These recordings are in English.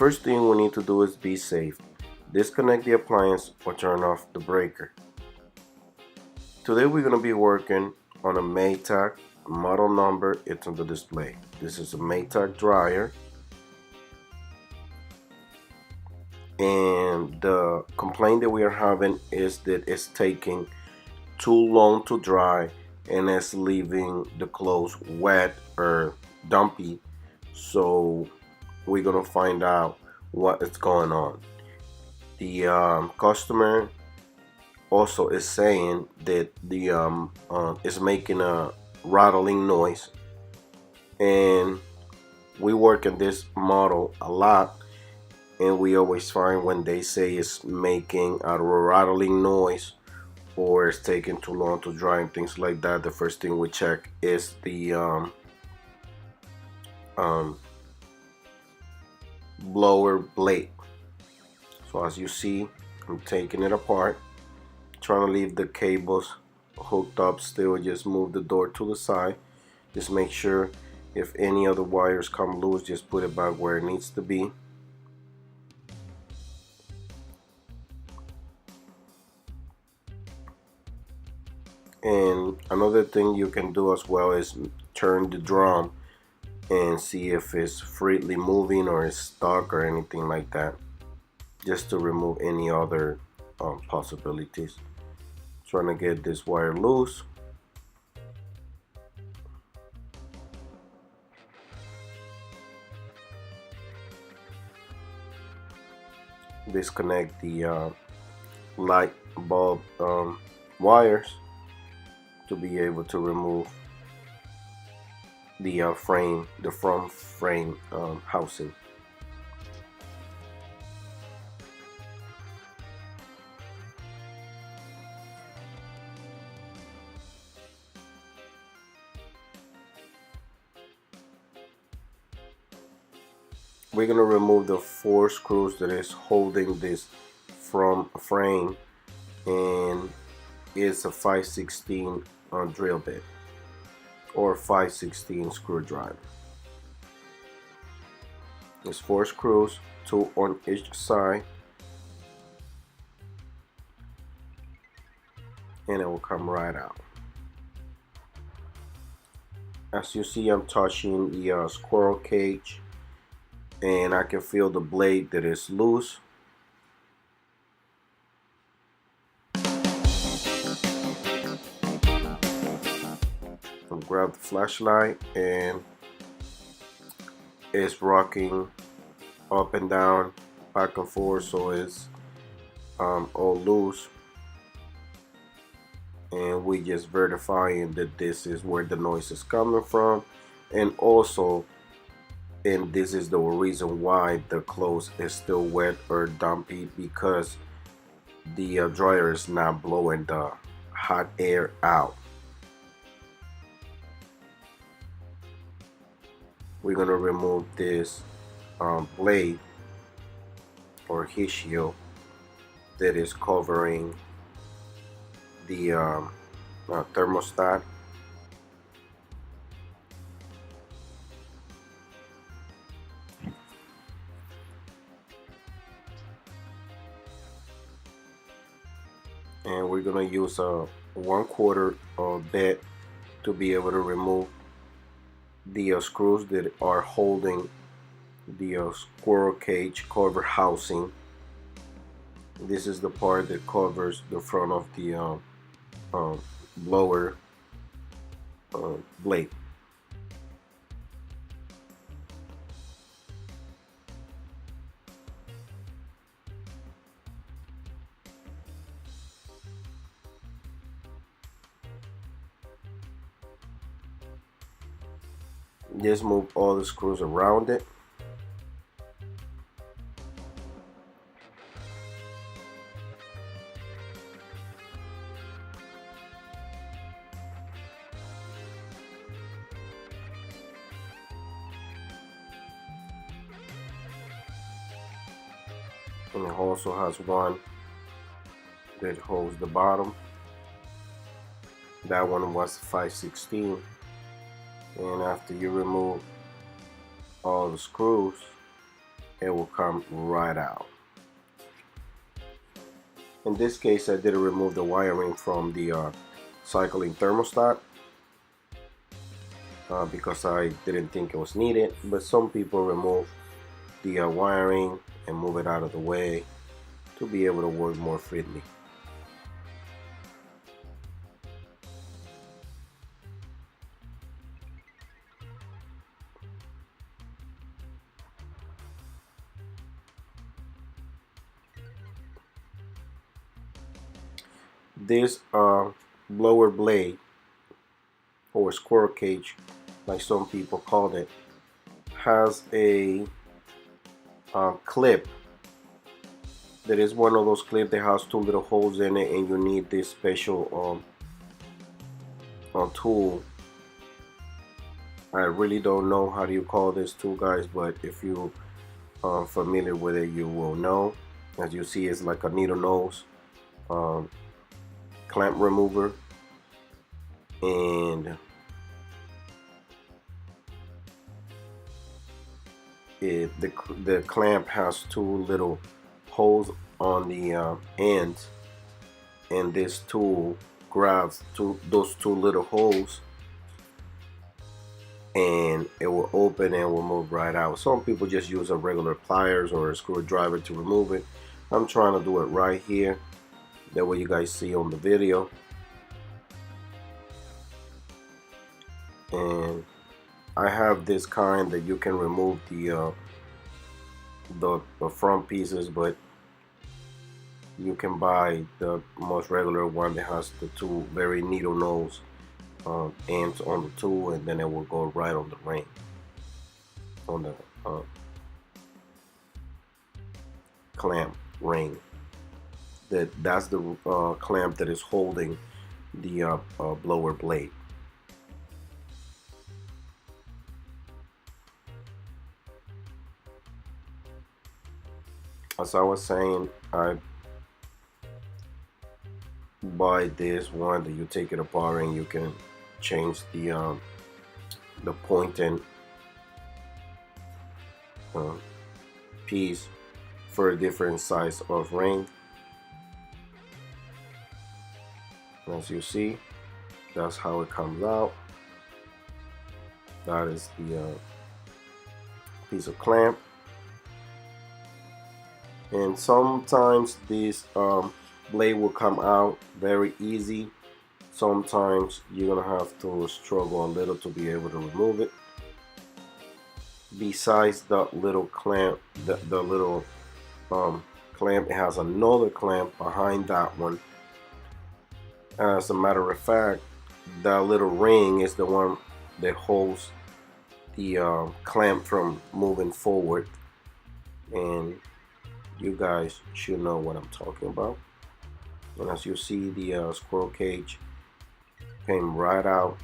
first thing we need to do is be safe. Disconnect the appliance or turn off the breaker. Today we're going to be working on a Maytag. Model number, it's on the display. This is a Maytag dryer, and the complaint that we are having is that it's taking too long to dry and it's leaving the clothes wet or dumpy. So we're gonna find out what is going on. The customer also is saying that the is making a rattling noise, and we work in this model a lot, and we always find when they say it's making a rattling noise or it's taking too long to dry and things like that, the first thing we check is the blower blade. So as you see, I'm taking it apart, trying to leave the cables hooked up still. Just move the door to the side. Just make sure if any other wires come loose, just put it back where it needs to be. And another thing you can do as well is turn the drum and see if it's freely moving or it's stuck or anything like that, just to remove any other possibilities. Trying to get this wire loose. Disconnect the light bulb wires to be able to remove the frame, the front frame housing. We're gonna remove the 4 screws that is holding this from frame, and it's a 5/16 drill bit or 5/16 screwdriver. There's 4 screws, 2 on each side, and it will come right out. As you see, I'm touching the squirrel cage, and I can feel the blade that is loose. I'll grab the flashlight, and it's rocking up and down, back and forth, so it's all loose. And we just verifying that this is where the noise is coming from, and also, and this is the reason why the clothes is still wet or dumpy, because the dryer is not blowing the hot air out. We're gonna remove this blade or heat shield that is covering the thermostat. And we're gonna use a 1/4 bit to be able to remove the screws that are holding the squirrel cage cover housing. This is the part that covers the front of the blower blade. Just move all the screws around it. And it also has one that holds the bottom. That one was 5/16. And after you remove all the screws it will come right out. In this case, I didn't remove the wiring from the cycling thermostat because I didn't think it was needed, but some people remove the wiring and move it out of the way to be able to work more freely. This blower blade, or squirrel cage like some people called it, has a clip that is one of those clips that has two little holes in it, and you need this special tool. I really don't know how do you call this tool, guys, but if you are familiar with it, you will know. As you see, it's like a needle nose clamp remover, and the clamp has two little holes on the ends, and this tool grabs those two little holes, and it will open and will move right out. Some people just use a regular pliers or a screwdriver to remove it. I'm trying to do it right here, that way you guys see on the video. And I have this kind that you can remove the front pieces, but you can buy the most regular one that has the two very needle nose ends on the tool, and then it will go right on the ring, on the clamp ring. That's the clamp that is holding the blower blade. As I was saying, I buy this one that you take it apart and you can change the pointing piece for a different size of ring. As you see, that's how it comes out. That is the piece of clamp. And sometimes this blade will come out very easy. Sometimes you're gonna have to struggle a little to be able to remove it. Besides the little clamp, the little clamp, it has another clamp behind that one. As a matter of fact, that little ring is the one that holds the clamp from moving forward, and you guys should know what I'm talking about. And as you see, the squirrel cage came right out.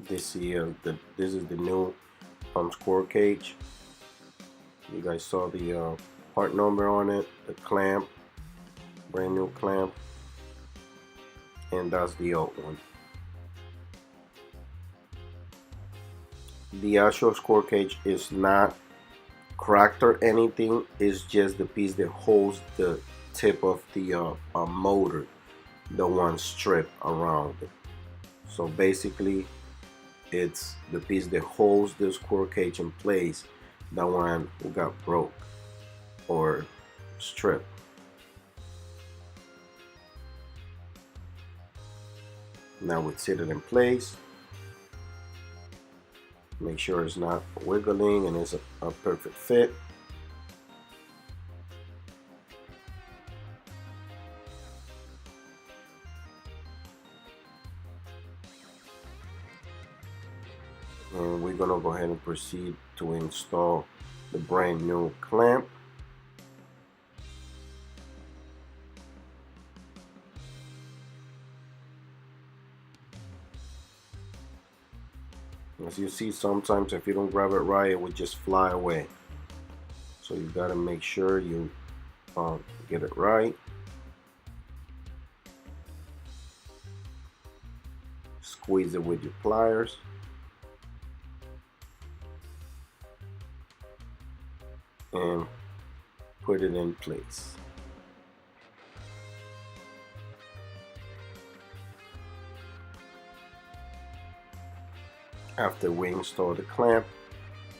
This is the new squirrel cage. You guys saw the part number on it, the clamp, brand new clamp, and that's the old one. The actual squirrel cage is not cracked or anything. It's just the piece that holds the tip of the motor, the one strip around it. So basically, it's the piece that holds the squirrel cage in place, the one who got broke or stripped. Now we set it in place. Make sure it's not wiggling and it's a perfect fit. And we're gonna go ahead and proceed to install the brand new clamp. As you see, sometimes if you don't grab it right, it would just fly away. So you got to make sure you get it right. squeeze it with your pliers. And put it in place. After we install the clamp,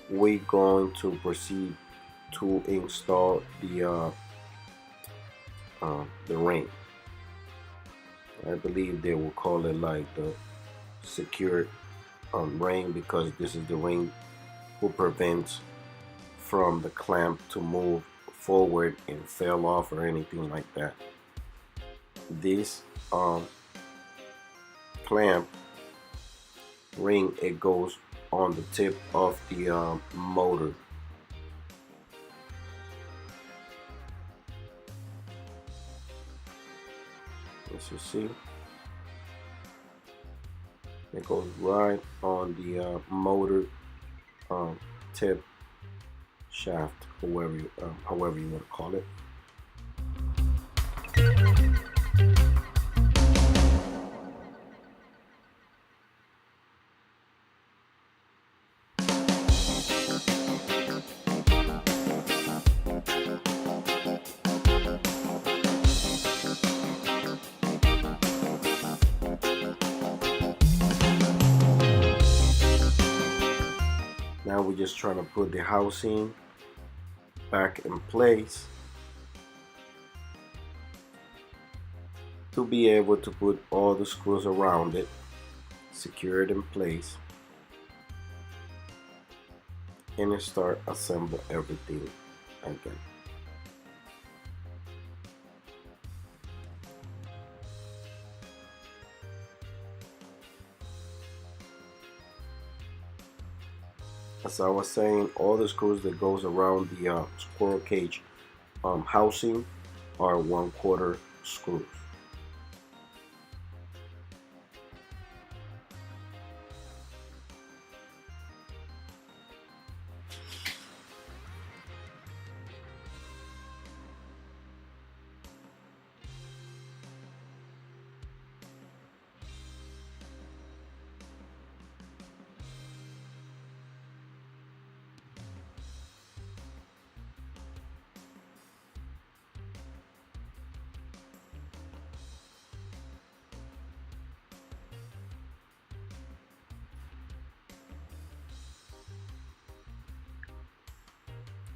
we're going to proceed to install the ring. I believe they will call it like the secure ring, because this is the ring who prevents from the clamp to move forward and fell off or anything like that. This clamp ring, it goes on the tip of the motor. As you see, it goes right on the motor tip shaft, however you want to call it. Now we're just trying to put the housing back in place to be able to put all the screws around it, secure it in place, and start assemble everything again. As I was saying, all the screws that goes around the squirrel cage housing are 1/4 screws.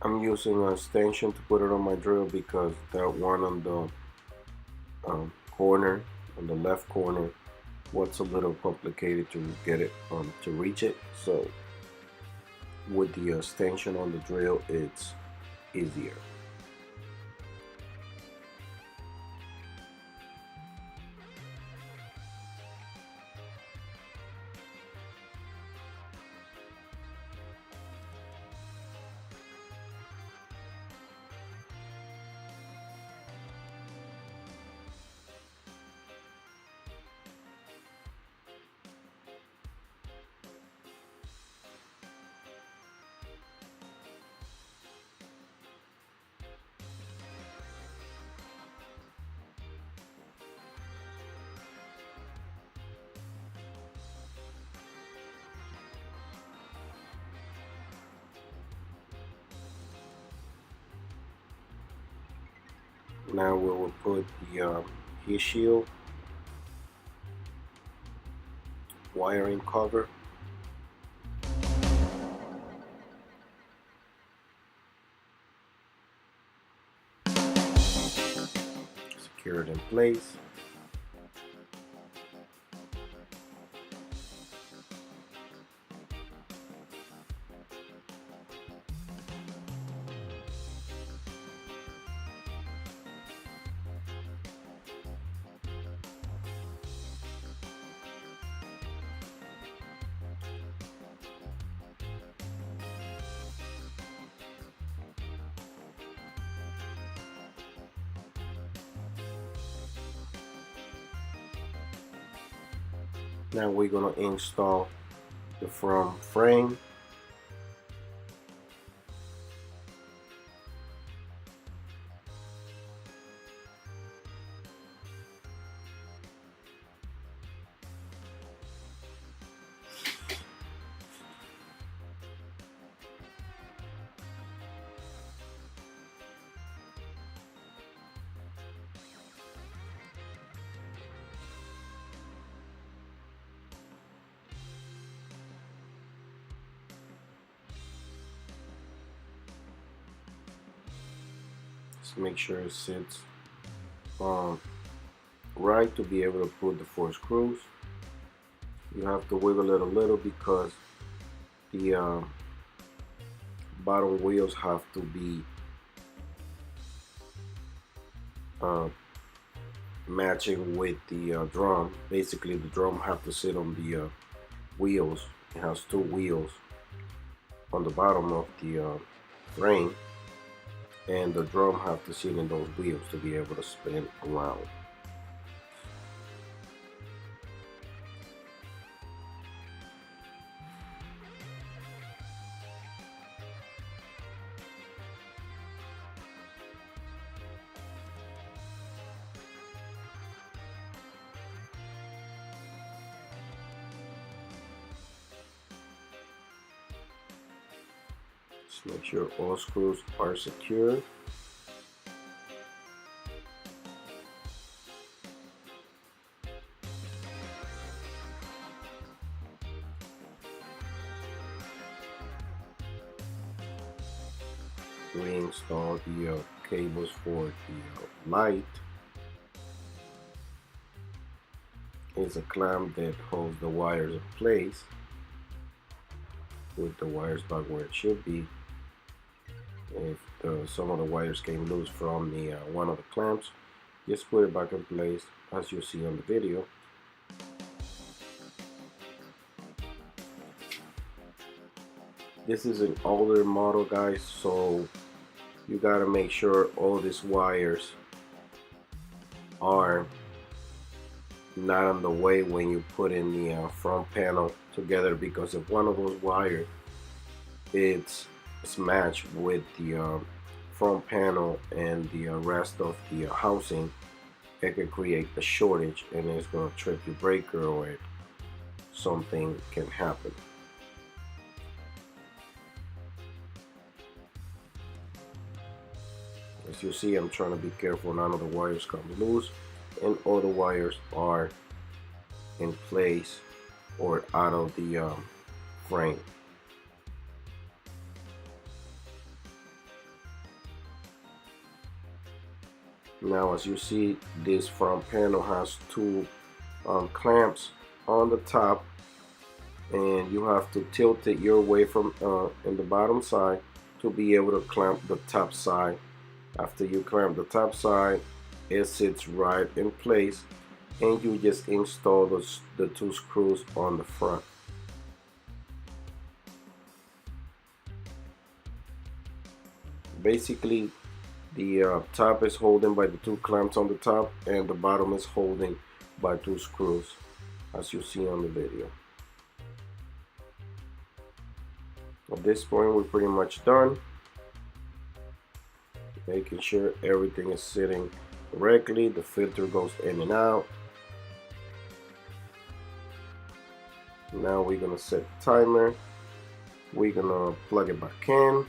I'm using an extension to put it on my drill because that one on the corner, on the left corner, was a little complicated to get it to reach it. So with the extension on the drill, it's easier. Now we will put the heat shield wiring cover. Secure it in place. Now we're going to install the front frame. Just make sure it sits right to be able to put the 4 screws. You have to wiggle it a little because the bottom wheels have to be matching with the drum. Basically, the drum have to sit on the wheels. It has 2 wheels on the bottom of the frame, and the drum have to sit in those wheels to be able to spin around. Just make sure all screws are secure. Reinstall the cables for the light. It's a clamp that holds the wires in place. Put the wires back where it should be. If some of the wires came loose from the one of the clamps, just put it back in place as you see on the video. This is an older model, guys, so you gotta make sure all these wires are not on the way when you put in the front panel together, because if one of those wires it's matched with the front panel and the rest of the housing, it could create a shortage and it's going to trip your breaker or something can happen. As you see, I'm trying to be careful none of the wires come loose and all the wires are in place or out of the frame. Now, as you see, this front panel has 2 clamps on the top, and you have to tilt it your way from in the bottom side to be able to clamp the top side. After you clamp the top side, it sits right in place, and you just install the 2 screws on the front. Basically, the top is holding by the 2 clamps on the top, and the bottom is holding by 2 screws, as you see on the video. At this point, we're pretty much done. Making sure everything is sitting correctly, the filter goes in and out. Now we're gonna set the timer. We're gonna plug it back in.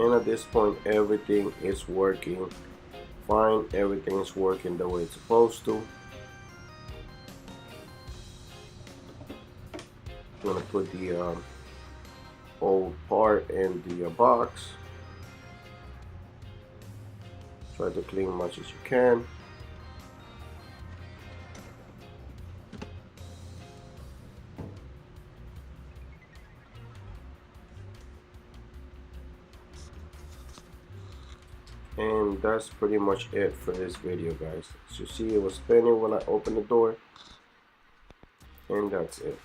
And at this point, everything is working fine. Everything is working the way it's supposed to. I'm gonna put the old part in the box. Try to clean as much as you can. And that's pretty much it for this video, guys. As you see, it was spinning when I opened the door, and that's it.